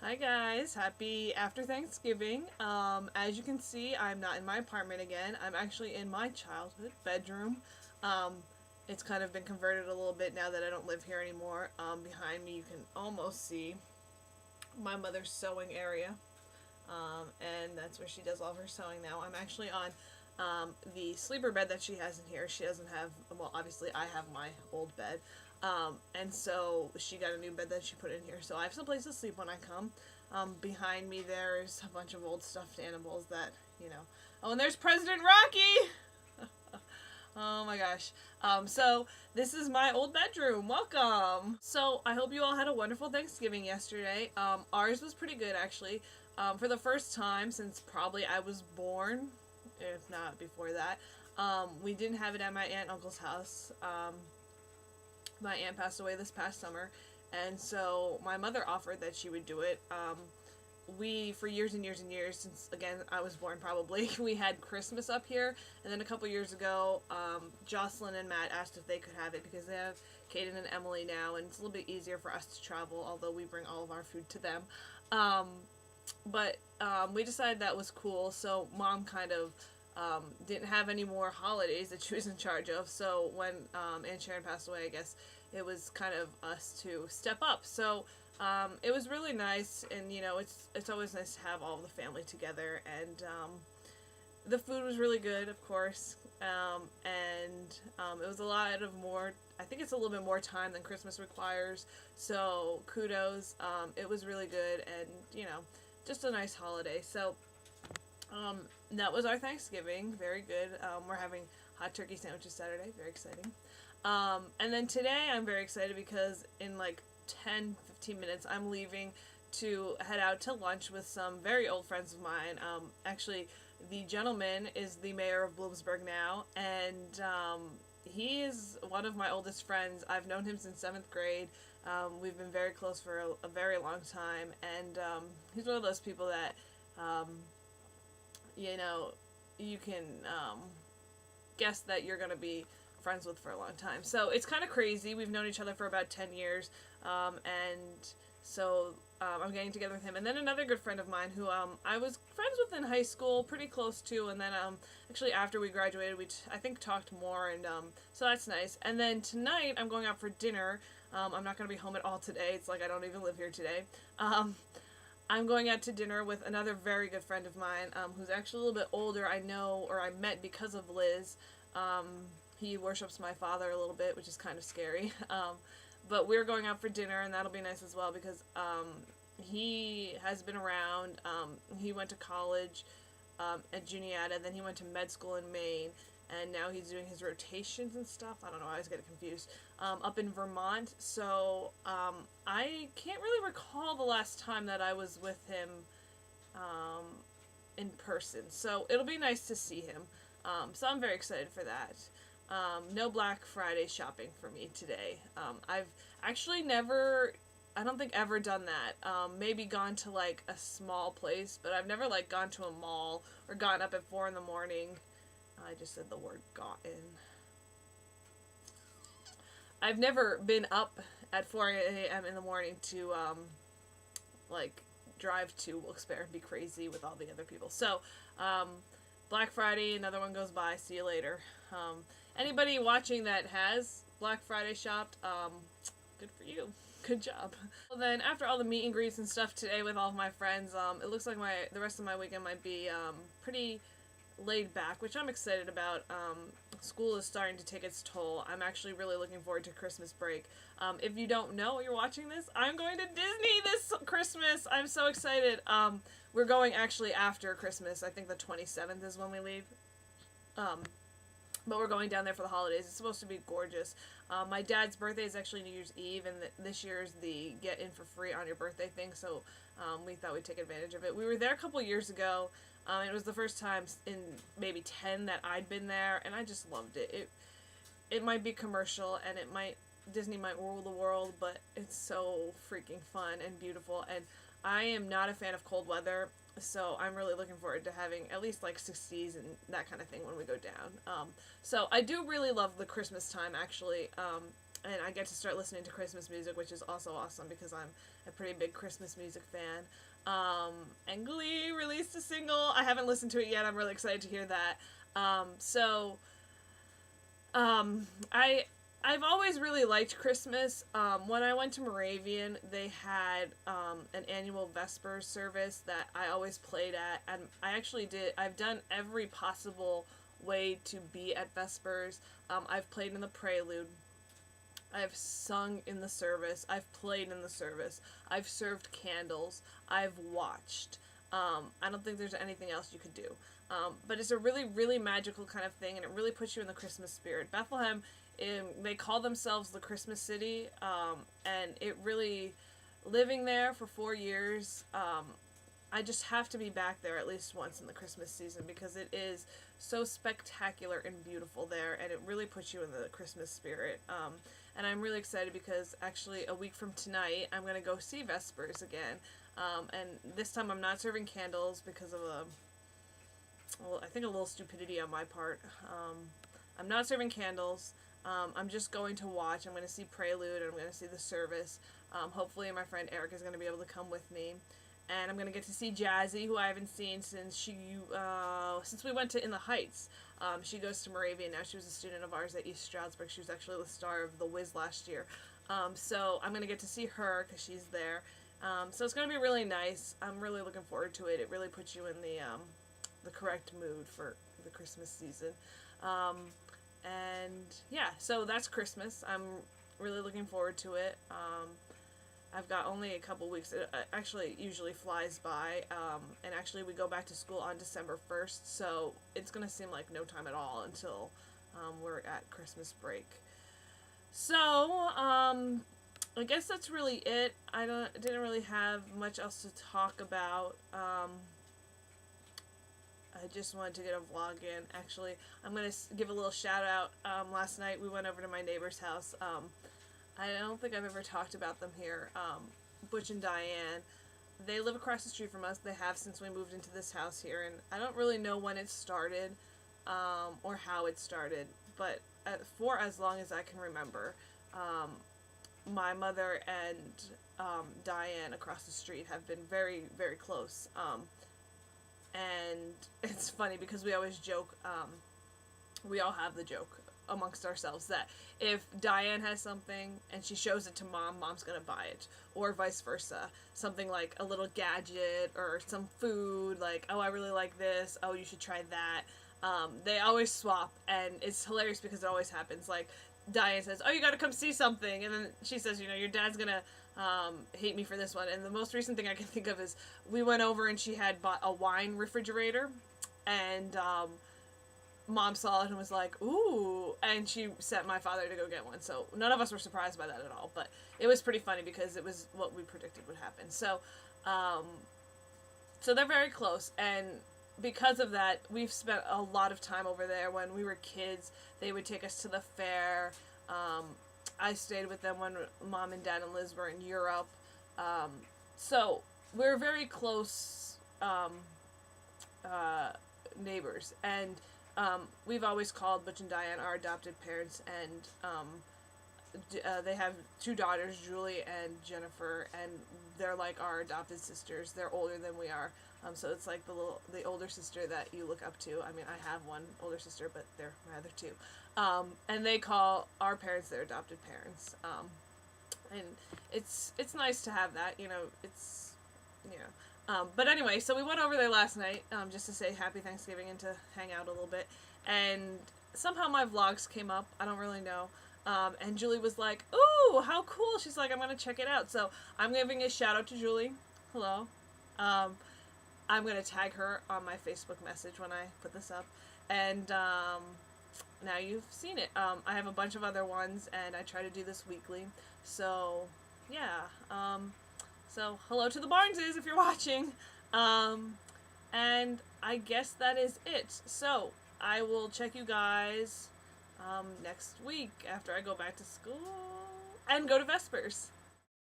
Hi guys, happy after Thanksgiving. As you can see, I'm not in my apartment again. I'm actually in my childhood bedroom. Um, it's kind of been converted a little bit now that I don't live here anymore. Behind me you can almost see my mother's sewing area. And that's where she does all of her sewing now. I'm actually on the sleeper bed that she has in here. She doesn't have, well, obviously I have my old bed. And so she got a new bed that she put in here. So I have some place to sleep when I come. Behind me there's a bunch of old stuffed animals that, you know. Oh, and there's President Rocky! Oh my gosh. So this is my old bedroom. Welcome. So I hope you all had a wonderful Thanksgiving yesterday. Ours was pretty good actually. For the first time since probably I was born, if not before that. We didn't have it at my aunt and uncle's house. My aunt passed away this past summer, and so my mother offered that she would do it. We, for years and years and years, since again I was born probably, we had Christmas up here, and then a couple years ago, Jocelyn and Matt asked if they could have it because they have Kaden and Emily now, and it's a little bit easier for us to travel, although we bring all of our food to them. But we decided that was cool, so Mom kind of didn't have any more holidays that she was in charge of. So when Aunt Sharon passed away, I guess it was kind of us to step up. So it was really nice, and you know, it's always nice to have all of the family together. And the food was really good, of course, and it was a lot of more. I think it's a little bit more time than Christmas requires. So kudos. It was really good, and you know, just a nice holiday. So that was our Thanksgiving. Very good. We're having hot turkey sandwiches Saturday. Very exciting. And then today I'm very excited because in like 10-15 minutes I'm leaving to head out to lunch with some very old friends of mine. Actually, the gentleman is the mayor of Bloomsburg now, and he is one of my oldest friends. I've known him since 7th grade. We've been very close for a very long time, and he's one of those people that you know, you can guess that you're going to be friends with for a long time. So it's kind of crazy. We've known each other for about 10 years. And so I'm getting together with him. And then another good friend of mine who I was friends with in high school, pretty close to. And then actually after we graduated, we I think talked more. And so that's nice. And then tonight I'm going out for dinner. I'm not going to be home at all today. It's like I don't even live here today. I'm going out to dinner with another very good friend of mine, who's actually a little bit older. I know, or I met because of Liz. He worships my father a little bit, which is kind of scary. But we're going out for dinner, and that'll be nice as well because he has been around. He went to college at Juniata, then he went to med school in Maine, and now he's doing his rotations and stuff. I don't know, I always get confused. Up in Vermont. So I can't really recall the last time that I was with him in person. So it'll be nice to see him. So I'm very excited for that. No Black Friday shopping for me today. I've actually never, I don't think ever done that. Maybe gone to like a small place, but I've never like gone to a mall or gotten up at 4 in the morning. I just said the word gotten. I've never been up at 4 a.m. in the morning to like drive to Wilkes-Barre and be crazy with all the other people. So Black Friday, another one goes by. See you later. Anybody watching that has Black Friday shopped, good for you. Good job. Well, then after all the meet and greets and stuff today with all of my friends, it looks like the rest of my weekend might be pretty laid back, which I'm excited about. School is starting to take its toll. I'm actually really looking forward to Christmas break. If you don't know, you're watching this, I'm going to Disney this Christmas. I'm so excited. We're going actually after Christmas. I think the 27th is when we leave. But we're going down there for the holidays. It's supposed to be gorgeous. My dad's birthday is actually New Year's Eve, and this year's the get in for free on your birthday thing, so we thought we'd take advantage of it. We were there a couple years ago. It was the first time in maybe 10 that I'd been there, and I just loved it. It might be commercial, and Disney might rule the world, but it's so freaking fun and beautiful, and I am not a fan of cold weather, so I'm really looking forward to having at least like 60s and that kind of thing when we go down. So I do really love the Christmas time, actually. and I get to start listening to Christmas music, which is also awesome because I'm a pretty big Christmas music fan. And Glee released a single. I haven't listened to it yet. I'm really excited to hear that. I've always really liked Christmas. When I went to Moravian, they had an annual Vespers service that I always played at, and I've done every possible way to be at Vespers. I've played in the prelude. I've sung in the service. I've played in the service. I've served candles. I've watched. I don't think there's anything else you could do. But it's a really, really magical kind of thing, and it really puts you in the Christmas spirit. Bethlehem, they call themselves the Christmas City, and it really, living there for 4 years, I just have to be back there at least once in the Christmas season because it is so spectacular and beautiful there, and it really puts you in the Christmas spirit. And I'm really excited because actually a week from tonight, I'm going to go see Vespers again. And this time I'm not serving candles because of I think a little stupidity on my part. I'm not serving candles. I'm just going to watch. I'm going to see Prelude, and I'm going to see the service. Hopefully my friend Eric is going to be able to come with me. And I'm going to get to see Jazzy, who I haven't seen since we went to In the Heights. She goes to Moravian now. She was a student of ours at East Stroudsburg. She was actually the star of The Wiz last year. So I'm going to get to see her because she's there. So it's going to be really nice. I'm really looking forward to it. It really puts you in the correct mood for the Christmas season. And yeah, so that's Christmas. I'm really looking forward to it. I've got only a couple weeks. It actually usually flies by. And actually we go back to school on December 1st, so it's going to seem like no time at all until we're at Christmas break. So, I guess that's really it. I didn't really have much else to talk about. I just wanted to get a vlog in. Actually, I'm going to give a little shout out. Last night we went over to my neighbor's house. I don't think I've ever talked about them here. Butch and Diane. They live across the street from us. They have since we moved into this house here, and I don't really know when it started or how it started, but for as long as I can remember, my mother and Diane across the street have been very, very close. And it's funny because we always joke, we all have the joke amongst ourselves that if Diane has something and she shows it to Mom, Mom's gonna buy it, or vice versa. Something like a little gadget or some food, like, oh, I really like this, oh, you should try that. They always swap, and it's hilarious because it always happens. Like, Diane says, oh, you gotta come see something, and then she says, your dad's gonna hate me for this one. And the most recent thing I can think of is we went over and she had bought a wine refrigerator, and Mom saw it and was like, ooh, and she sent my father to go get one. So none of us were surprised by that at all, but it was pretty funny because it was what we predicted would happen. So so they're very close, and because of that, we've spent a lot of time over there. When we were kids, they would take us to the fair. I stayed with them when Mom and Dad and Liz were in Europe. So we're very close neighbors, and we've always called Butch and Diane our adopted parents, and they have 2 daughters, Julie and Jennifer, and they're like our adopted sisters. They're older than we are, so it's like the older sister that you look up to. I mean, I have one older sister, but they're my other 2. And they call our parents their adopted parents. And it's nice to have that, but anyway, so we went over there last night, just to say happy Thanksgiving and to hang out a little bit, and somehow my vlogs came up. I don't really know. And Julie was like, ooh, how cool. She's like, I'm going to check it out. So I'm giving a shout out to Julie. Hello. I'm going to tag her on my Facebook message when I put this up. And now you've seen it. I have a bunch of other ones, and I try to do this weekly. So, yeah. So, hello to the Barneses if you're watching. And I guess that is it. So, I will check you guys next week after I go back to school and go to Vespers.